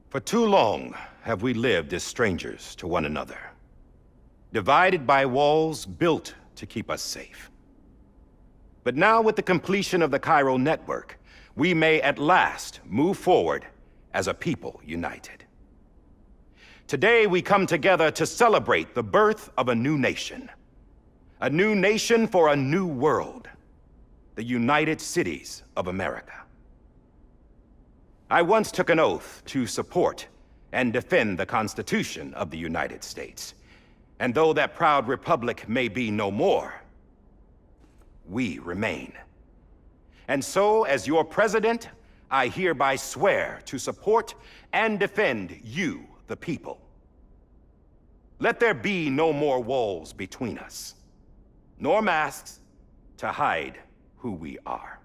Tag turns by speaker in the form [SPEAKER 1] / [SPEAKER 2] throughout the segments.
[SPEAKER 1] For too long have we lived as strangers to one another, divided by walls built to keep us safe. But now, with the completion of the Cairo network, we may at last move forward as a people united. Today we come together to celebrate the birth of a new nation. A new nation for a new world. The United Cities of America. I once took an oath to support and defend the Constitution of the United States. And though that proud republic may be no more, we remain. And so, as your president, I hereby swear to support and defend you, the people. Let there be no more walls between us, nor masks to hide who we are.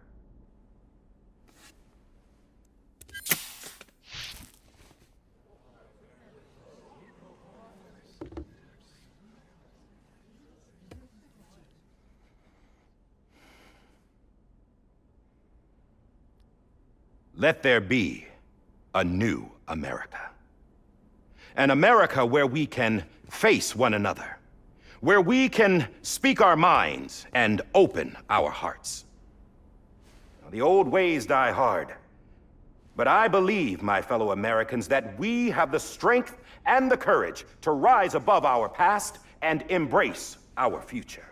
[SPEAKER 1] Let there be a new America. An America where we can face one another, where we can speak our minds and open our hearts. The old ways die hard, but I believe, my fellow Americans, that we have the strength and the courage to rise above our past and embrace our future.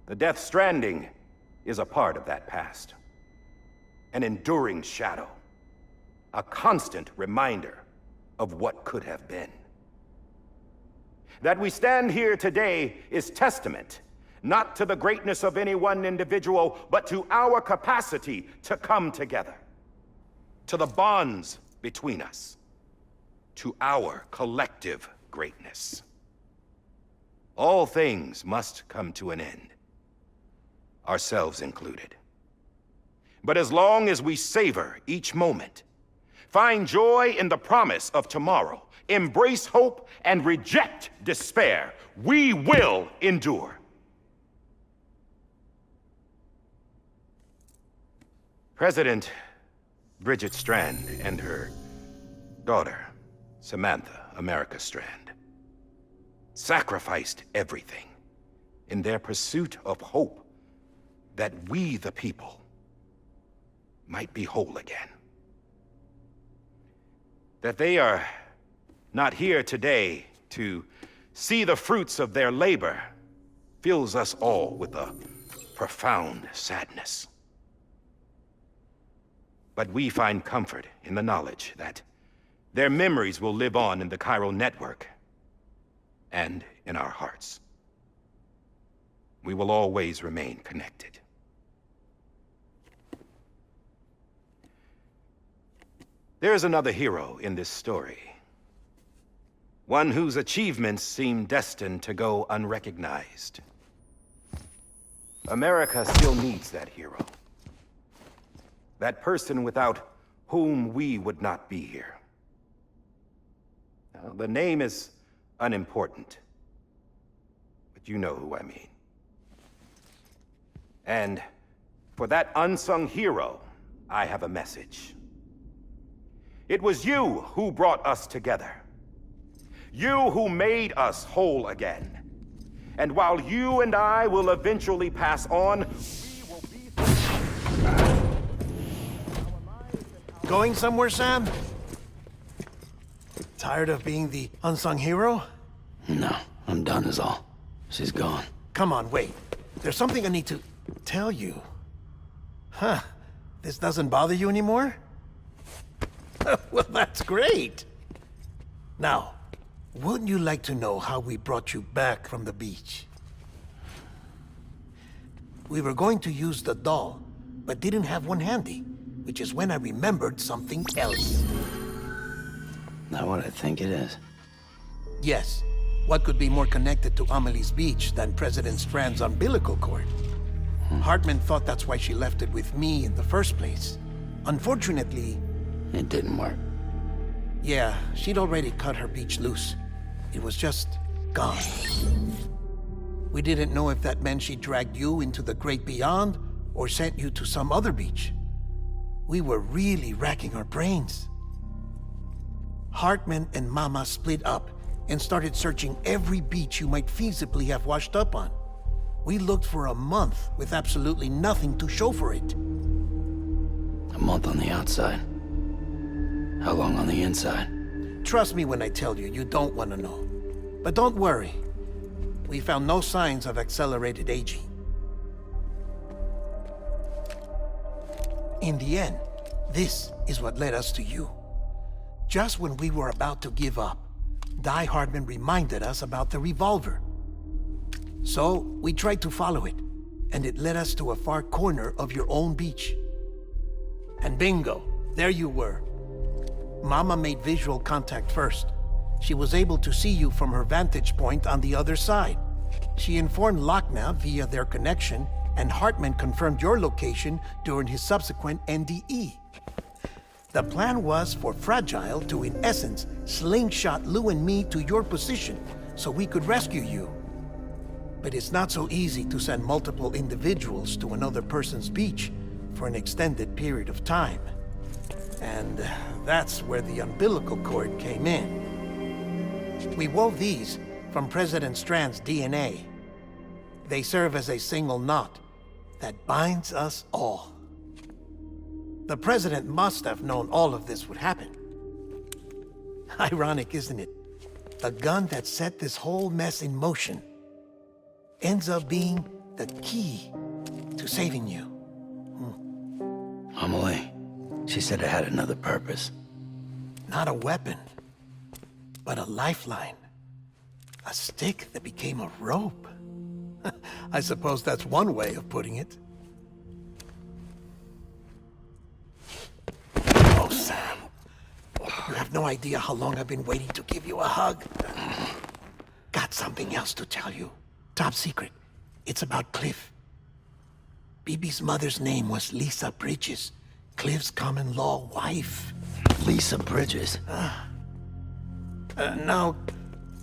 [SPEAKER 1] The Death Stranding is a part of that past. An enduring shadow, a constant reminder of what could have been. That we stand here today is testament, not to the greatness of any one individual, but to our capacity to come together, to the bonds between us, to our collective greatness. All things must come to an end, ourselves included. But as long as we savor each moment, find joy in the promise of tomorrow, embrace hope, and reject despair, we will endure. President Bridget Strand and her daughter, Samantha America Strand, sacrificed everything in their pursuit of hope that we, the people, might be whole again. That they are not here today to see the fruits of their labor fills us all with a profound sadness. But we find comfort in the knowledge that their memories will live on in the Cairo network and in our hearts. We will always remain connected. There's another hero in this story. One whose achievements seem destined to go unrecognized. America still needs that hero. That person without whom we would not be here. Now, the name is unimportant, but you know who I mean. And for that unsung hero, I have a message. It was you who brought us together. You who made us whole again. And while you and I will eventually pass on, we will be...
[SPEAKER 2] Going somewhere, Sam? Tired of being the unsung hero?
[SPEAKER 3] No, I'm done is all. She's gone.
[SPEAKER 2] Come on, wait. There's something I need to tell you. Huh. This doesn't bother you anymore? Well, that's great. Now, wouldn't you like to know how we brought you back from the beach? We were going to use the doll, but didn't have one handy, which is when I remembered something else.
[SPEAKER 3] Not what I think it is.
[SPEAKER 2] Yes. What could be more connected to Amelie's beach than President Strand's umbilical cord? Hartman thought that's why she left it with me in the first place. Unfortunately...
[SPEAKER 3] It didn't work.
[SPEAKER 2] Yeah, she'd already cut her beach loose. It was just gone. We didn't know if that meant she dragged you into the great beyond or sent you to some other beach. We were really racking our brains. Hartman and Mama split up and started searching every beach you might feasibly have washed up on. We looked for a month with absolutely nothing to show for it.
[SPEAKER 3] A month on the outside. How long on the inside?
[SPEAKER 2] Trust me when I tell you, you don't want to know. But don't worry. We found no signs of accelerated aging. In the end, this is what led us to you. Just when we were about to give up, Die Hardman reminded us about the revolver. So, we tried to follow it, and it led us to a far corner of your own beach. And bingo, there you were. Mama made visual contact first. She was able to see you from her vantage point on the other side. She informed Lochna via their connection, and Hartman confirmed your location during his subsequent NDE. The plan was for Fragile to, in essence, slingshot Lou and me to your position so we could rescue you. But it's not so easy to send multiple individuals to another person's beach for an extended period of time. And that's where the umbilical cord came in. We wove these from President Strand's DNA. They serve as a single knot that binds us all. The President must have known all of this would happen. Ironic, isn't it? The gun that set this whole mess in motion ends up being the key to saving you.
[SPEAKER 3] Amelie, she said it had another purpose.
[SPEAKER 2] Not a weapon, but a lifeline. A stick that became a rope. I suppose that's one way of putting it. Oh, Sam. You have no idea how long I've been waiting to give you a hug. Got something else to tell you. Top secret. It's about Cliff. Bibi's mother's name was Lisa Bridges, Cliff's common-law wife.
[SPEAKER 3] Lisa Bridges?
[SPEAKER 2] Now,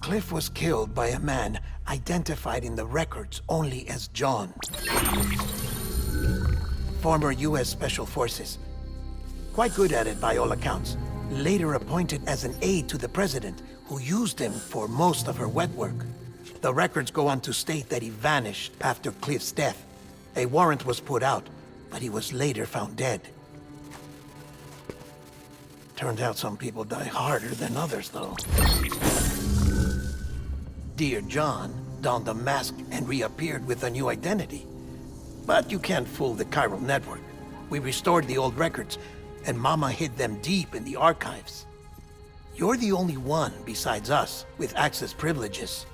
[SPEAKER 2] Cliff was killed by a man identified in the records only as John. Former U.S. Special Forces. Quite good at it by all accounts. Later appointed as an aide to the president, who used him for most of her wet work. The records go on to state that he vanished after Cliff's death. A warrant was put out, but he was later found dead. Turned out some people die harder than others, though. Dear John donned a mask and reappeared with a new identity. But you can't fool the chiral network. We restored the old records, and Mama hid them deep in the archives. You're the only one, besides us, with access privileges.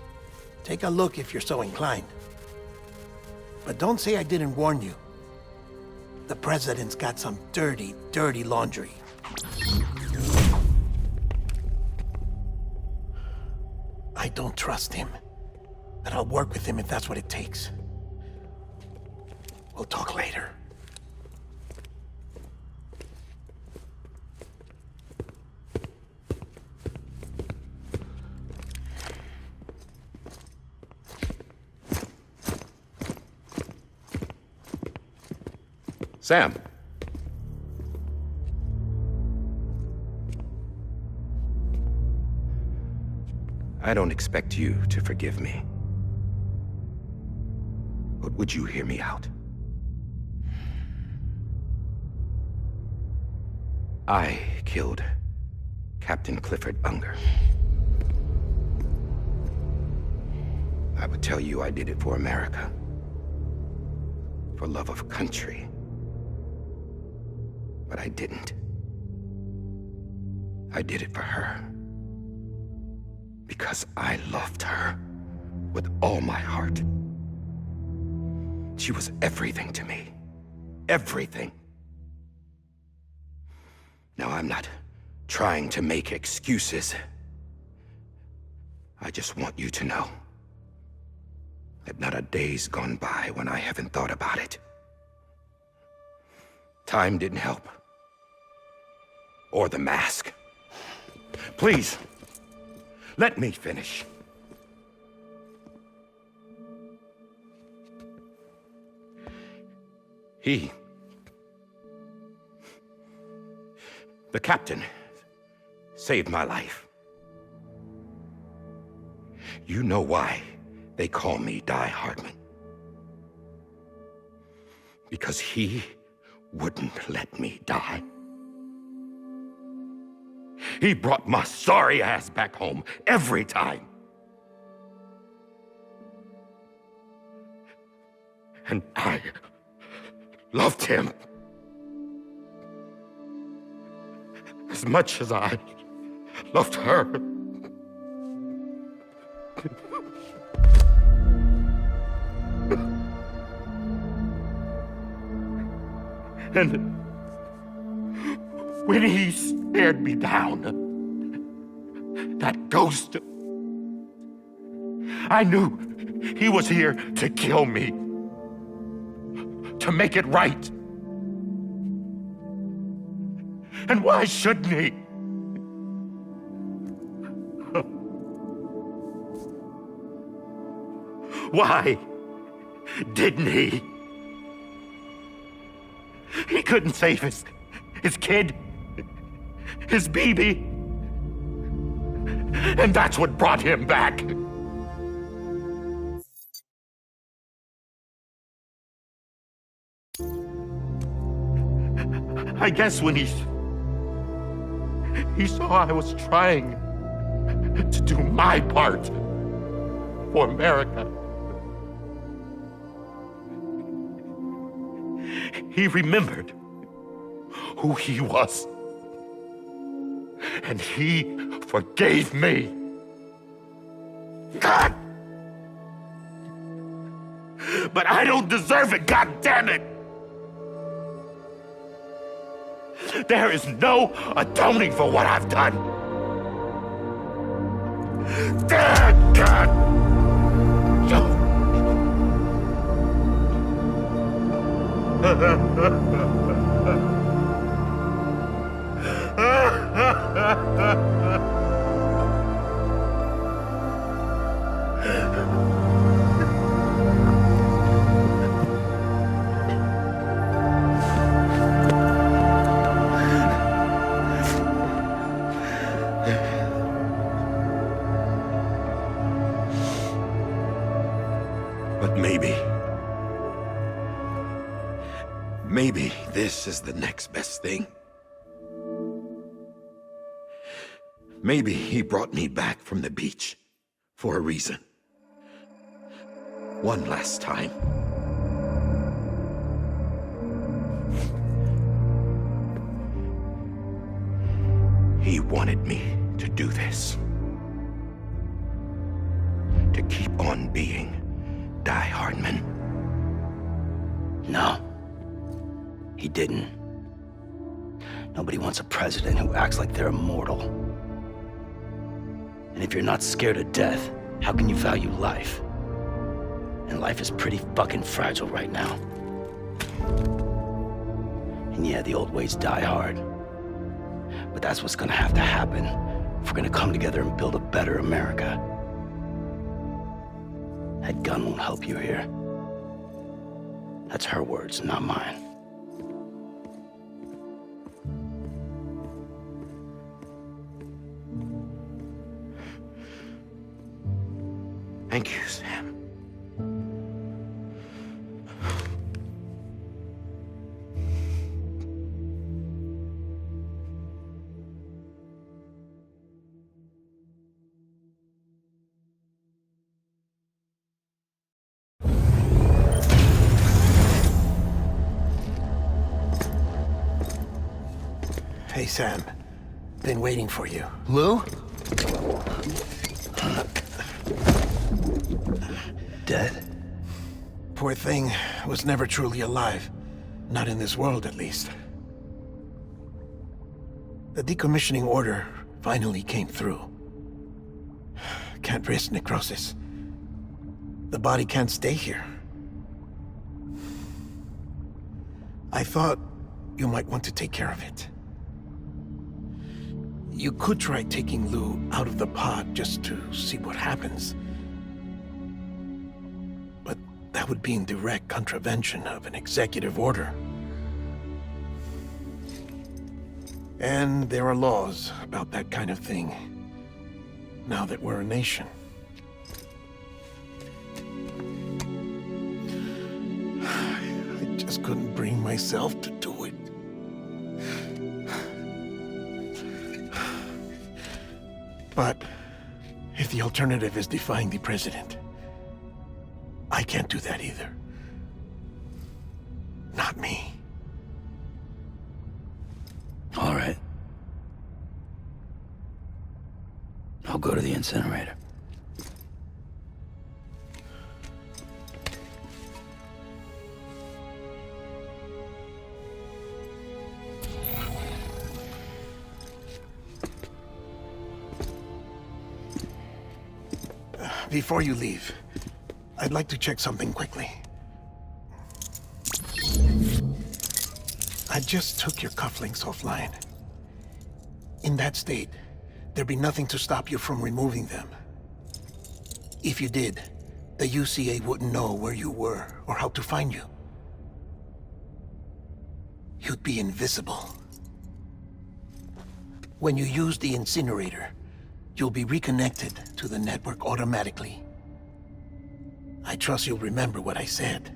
[SPEAKER 2] Take a look if you're so inclined. But don't say I didn't warn you. The President's got some dirty, dirty laundry. I don't trust him, but I'll work with him if that's what it takes. We'll talk later.
[SPEAKER 1] Sam. I don't expect you to forgive me. But would you hear me out? I killed Captain Clifford Unger. I would tell you I did it for America. For love of country. But I didn't. I did it for her. Because I loved her with all my heart. She was everything to me. Everything. Now, I'm not trying to make excuses. I just want you to know that not a day's gone by when I haven't thought about it. Time didn't help. Or the mask. Please, let me finish. The captain saved my life. You know why they call me Die Hardman. Because he wouldn't let me die. He brought my sorry ass back home every time. And I loved him as much as I loved her. And when he stared me down, that ghost, I knew he was here to kill me, to make it right. And why shouldn't he? Why didn't he? He couldn't save his kid, his baby. And that's what brought him back. I guess when he saw I was trying to do my part for America, he remembered who he was. And he forgave me. God! But I don't deserve it, God damn it! There is no atoning for what I've done. Damn, God! But maybe this is the next best thing. Maybe he brought me back from the beach for a reason. One last time. He wanted me to do this. To keep on being Die Hardman.
[SPEAKER 3] No, he didn't. Nobody wants a president who acts like they're immortal. And if you're not scared of death, how can you value life? And life is pretty fucking fragile right now. And yeah, the old ways die hard. But that's what's gonna have to happen if we're gonna come together and build a better America. That gun won't help you here. That's her words, not mine.
[SPEAKER 1] Thank you, Sam.
[SPEAKER 2] Hey, Sam. Been waiting for you.
[SPEAKER 3] Lou? Dead?
[SPEAKER 2] Poor thing was never truly alive. Not in this world, at least. The decommissioning order finally came through. Can't risk necrosis. The body can't stay here. I thought you might want to take care of it. You could try taking Lou out of the pod just to see what happens. But that would be in direct contravention of an executive order. And there are laws about that kind of thing, now that we're a nation. I just couldn't bring myself to do it. But if the alternative is defying the president, I can't do that either. Not me.
[SPEAKER 3] All right. I'll go to the incinerator.
[SPEAKER 2] Before you leave, I'd like to check something quickly. I just took your cufflinks offline. In that state, there'd be nothing to stop you from removing them. If you did, the UCA wouldn't know where you were or how to find you. You'd be invisible. When you use the incinerator, you'll be reconnected to the network automatically. I trust you'll remember what I said.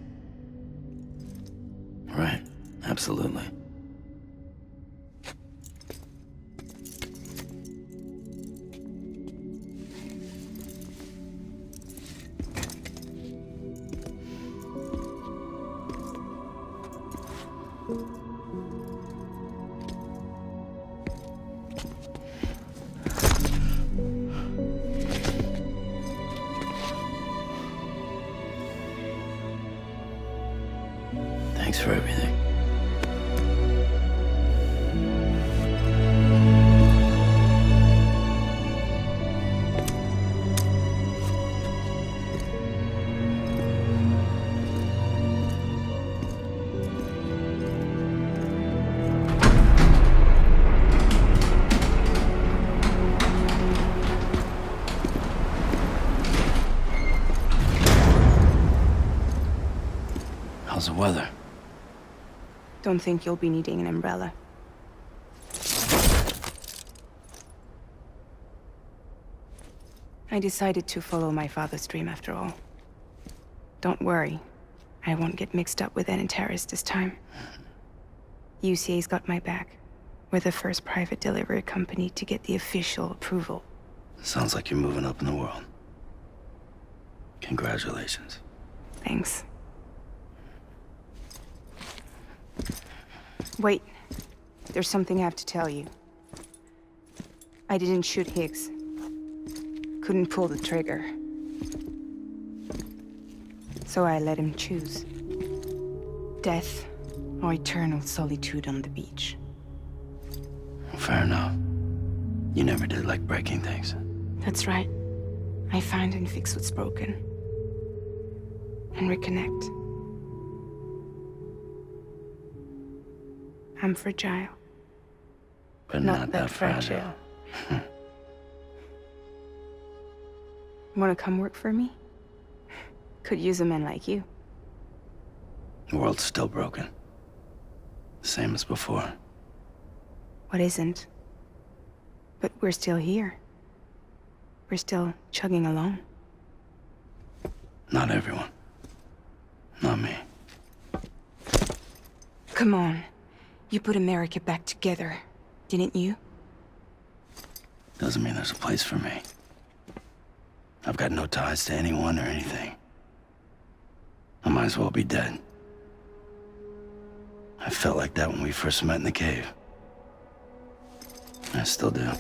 [SPEAKER 3] Right. Absolutely. Thanks for everything. How's the weather?
[SPEAKER 4] Don't think you'll be needing an umbrella. I decided to follow my father's dream after all. Don't worry, I won't get mixed up with any terrorists this time. UCA's got my back. We're the first private delivery company to get the official approval.
[SPEAKER 3] Sounds like you're moving up in the world. Congratulations.
[SPEAKER 4] Thanks. Wait, there's something I have to tell you. I didn't shoot Higgs. Couldn't pull the trigger. So I let him choose. Death or eternal solitude on the beach.
[SPEAKER 3] Fair enough. You never did like breaking things.
[SPEAKER 4] That's right. I find and fix what's broken. And reconnect. I'm fragile.
[SPEAKER 3] But not that fragile.
[SPEAKER 4] Wanna come work for me? Could use a man like you.
[SPEAKER 3] The world's still broken. Same as before.
[SPEAKER 4] What isn't? But we're still here. We're still chugging along.
[SPEAKER 3] Not everyone. Not me.
[SPEAKER 4] Come on. You put America back together, didn't you?
[SPEAKER 3] Doesn't mean there's a place for me. I've got no ties to anyone or anything. I might as well be dead. I felt like that when we first met in the cave. I still do.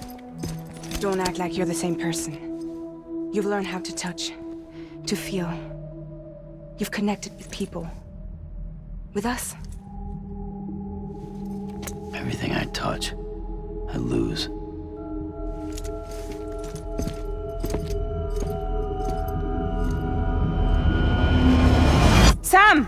[SPEAKER 4] Don't act like you're the same person. You've learned how to touch, to feel. You've connected with people. With us.
[SPEAKER 3] Everything I touch, I lose.
[SPEAKER 4] Sam!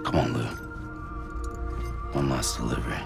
[SPEAKER 3] Come on, Lou. One last delivery.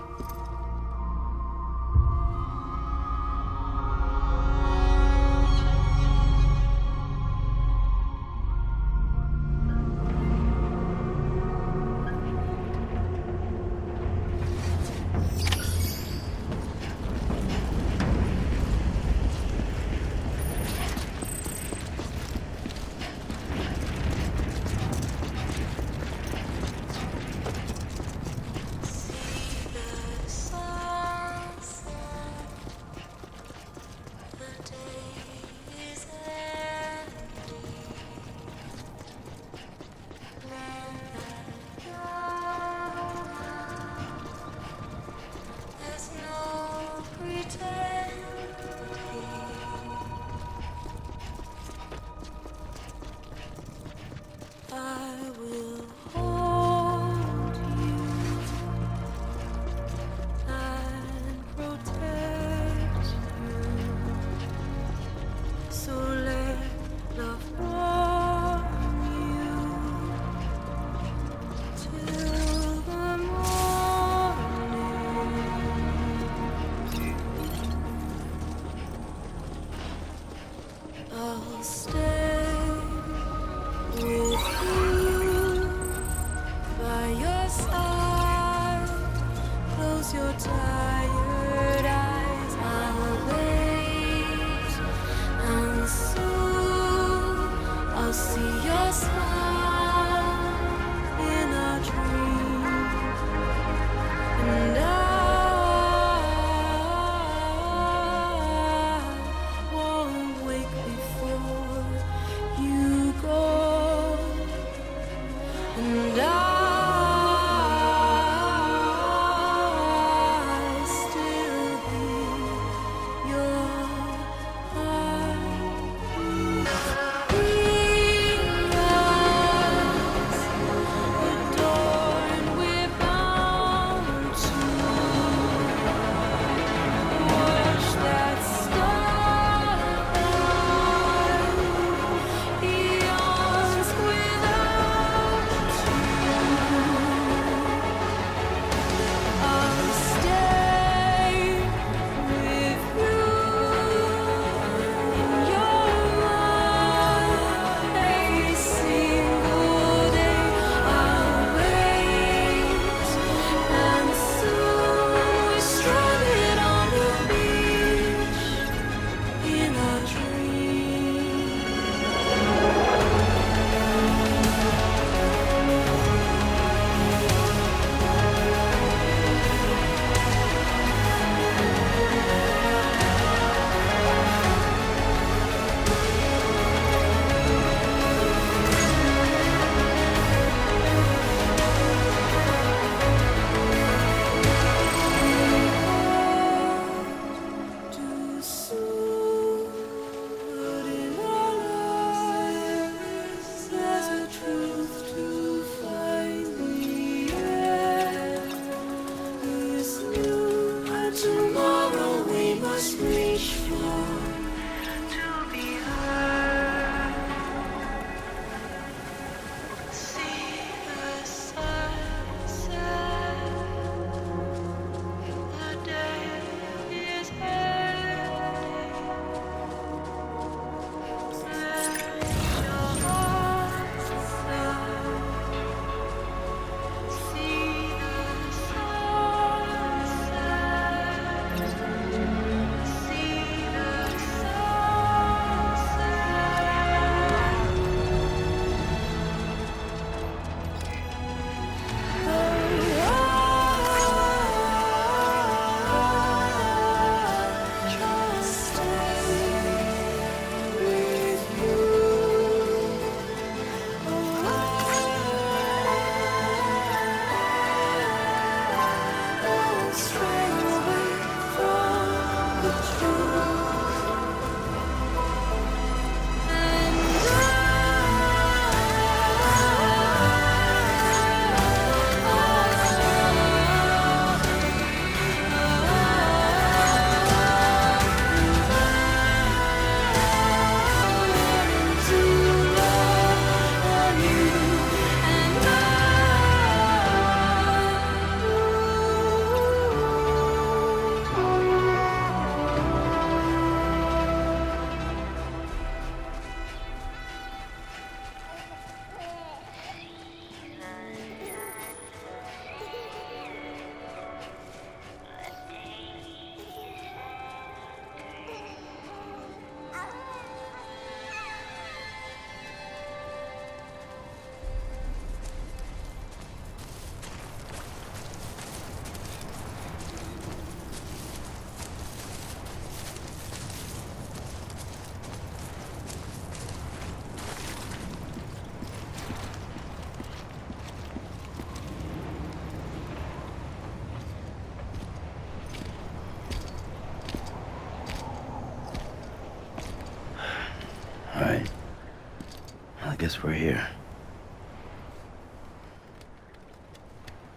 [SPEAKER 3] guess we're here.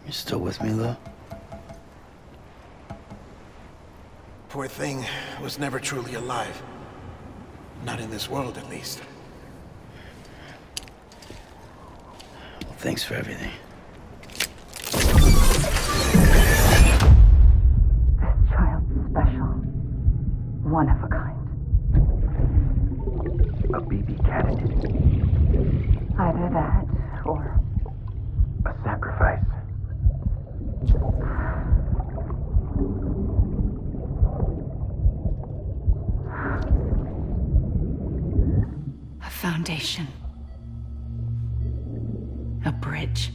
[SPEAKER 3] You still with me, Lou?
[SPEAKER 2] Poor thing was never truly alive. Not in this world, at least.
[SPEAKER 3] Well, thanks for everything.
[SPEAKER 5] This child's special. One of a kind.
[SPEAKER 6] A BB candidate.
[SPEAKER 5] Either that, or...
[SPEAKER 6] A sacrifice.
[SPEAKER 5] a foundation. A bridge.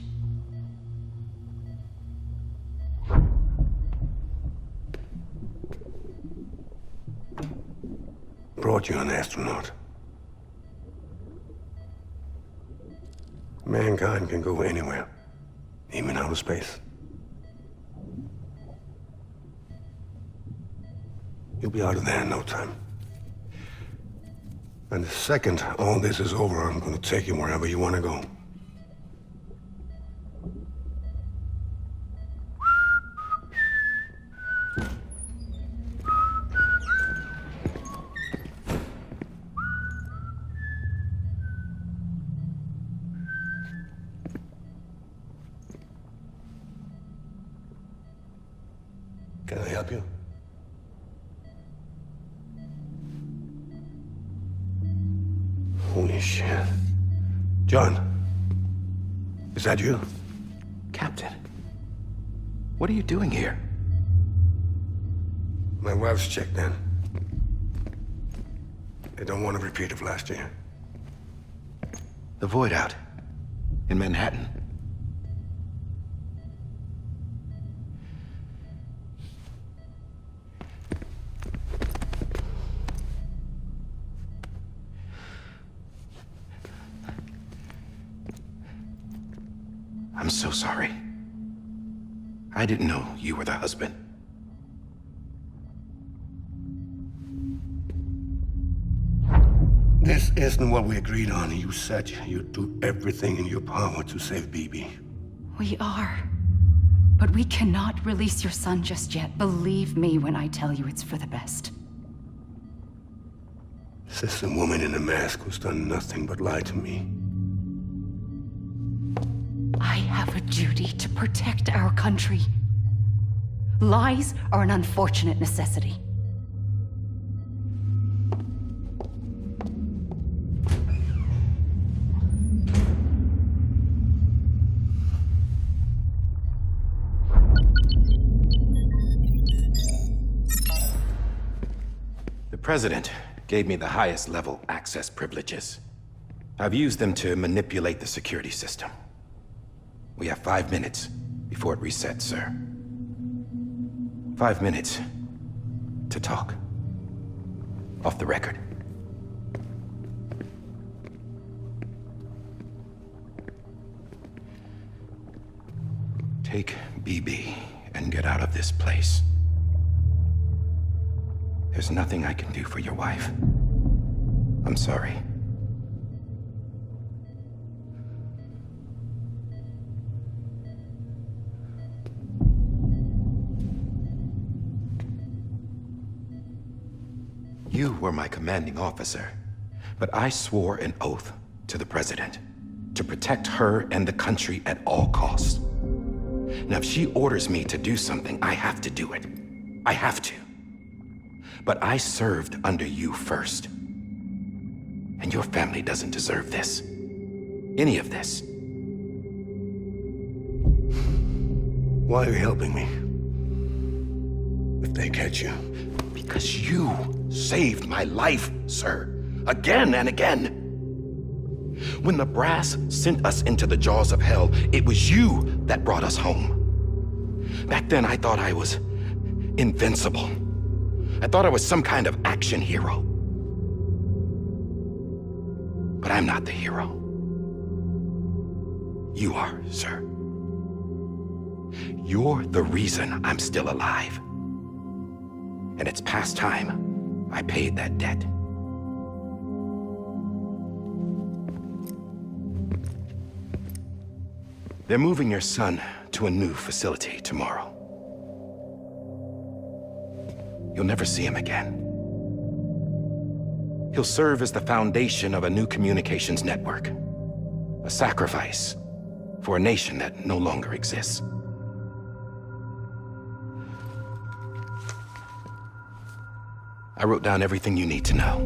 [SPEAKER 7] Brought you an astronaut. Mankind can go anywhere, even outer space. You'll be out of there in no time. And the second all this is over, I'm gonna take you wherever you want to go. Can I help you? Holy shit. John, is that you?
[SPEAKER 1] Captain, what are you doing here?
[SPEAKER 7] My wife's checked in. They don't want a repeat of last year.
[SPEAKER 1] The Void Out in Manhattan. I'm so sorry. I didn't know you were the husband.
[SPEAKER 7] This isn't what we agreed on. You said you'd do everything in your power to save BB.
[SPEAKER 5] We are. But we cannot release your son just yet. Believe me when I tell you it's for the best.
[SPEAKER 7] This is a woman in a mask who's done nothing but lie to me.
[SPEAKER 5] I have a duty to protect our country. Lies are an unfortunate necessity.
[SPEAKER 1] The President gave me the highest level access privileges. I've used them to manipulate the security system. We have 5 minutes before it resets, sir. 5 minutes to talk. Off the record. Take BB and get out of this place. There's nothing I can do for your wife. I'm sorry. You were my commanding officer, but I swore an oath to the President to protect her and the country at all costs. Now, if she orders me to do something, I have to do it. I have to. But I served under you first. And your family doesn't deserve this. Any of this.
[SPEAKER 7] Why are you helping me? If they catch you.
[SPEAKER 1] Because you saved my life, sir. Again and again. When the brass sent us into the jaws of hell, it was you that brought us home. Back then, I thought I was invincible. I thought I was some kind of action hero. But I'm not the hero. You are, sir. You're the reason I'm still alive. And it's past time I paid that debt. They're moving your son to a new facility tomorrow. You'll never see him again. He'll serve as the foundation of a new communications network. A sacrifice for a nation that no longer exists. I wrote down everything you need to know.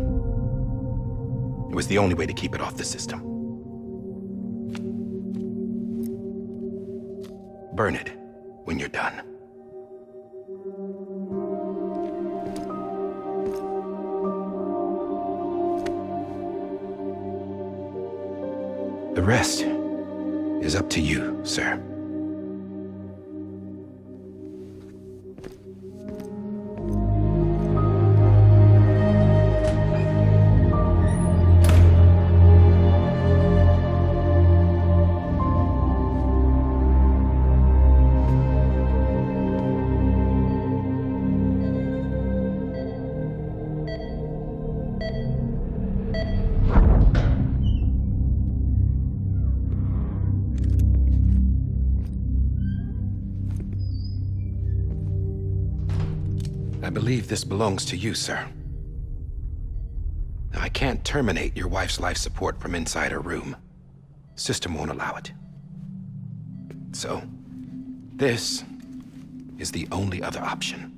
[SPEAKER 1] It was the only way to keep it off the system. Burn it when you're done. The rest is up to you, sir. I believe this belongs to you, sir. I can't terminate your wife's life support from inside her room. System won't allow it. So, this is the only other option.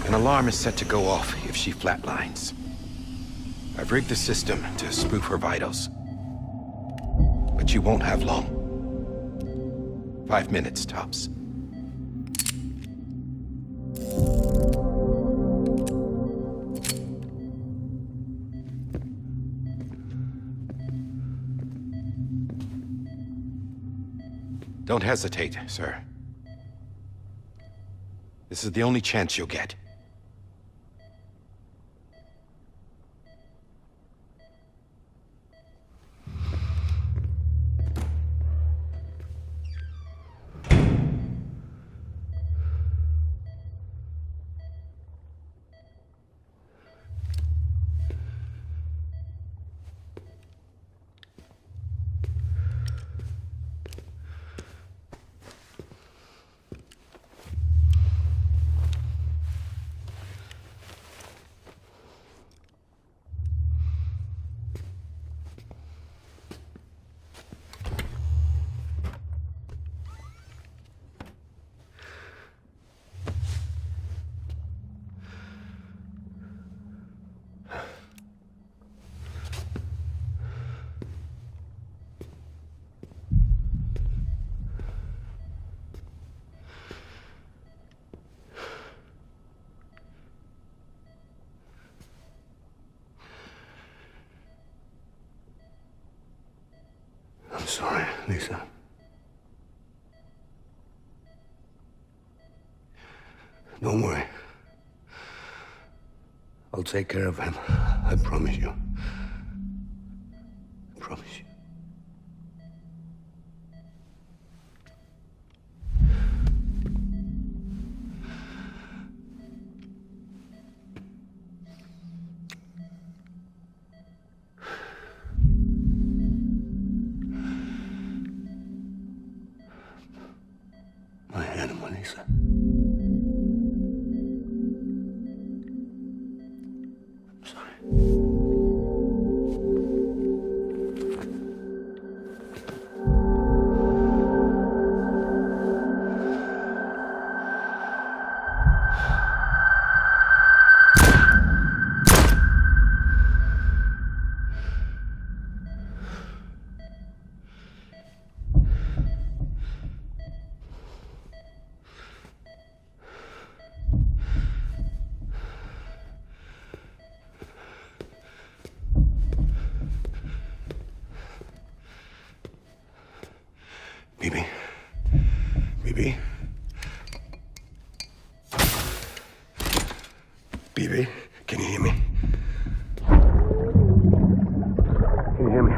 [SPEAKER 1] An alarm is set to go off if she flatlines. I've rigged the system to spoof her vitals. But you won't have long. 5 minutes, tops. Don't hesitate, sir. This is the only chance you'll get.
[SPEAKER 7] I'm sorry, Lisa. Don't worry. I'll take care of him. I promise you. I promise you. My animal, Lisa. I'm sorry. Bibi? Bibi? Bibi, can you hear me? Can you hear me?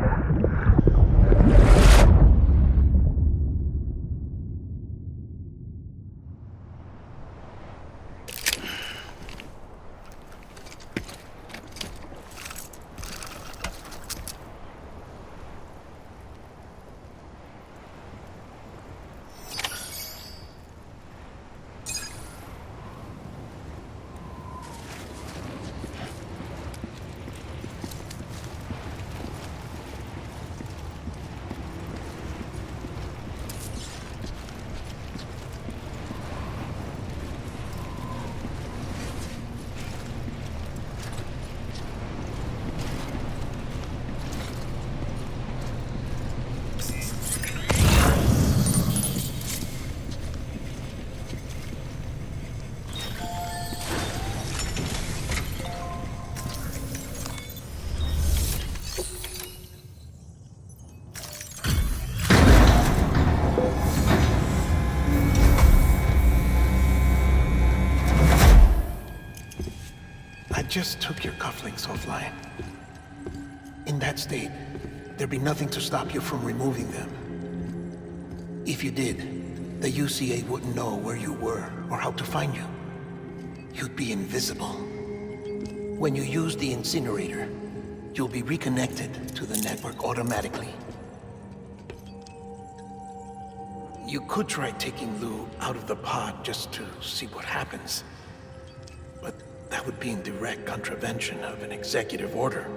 [SPEAKER 2] just took your cufflinks offline. In that state, there'd be nothing to stop you from removing them. If you did, the UCA wouldn't know where you were or how to find you. You'd be invisible. When you use the incinerator, you'll be reconnected to the network automatically. You could try taking Lou out of the pod just to see what happens. But that would be in direct contravention of an executive order.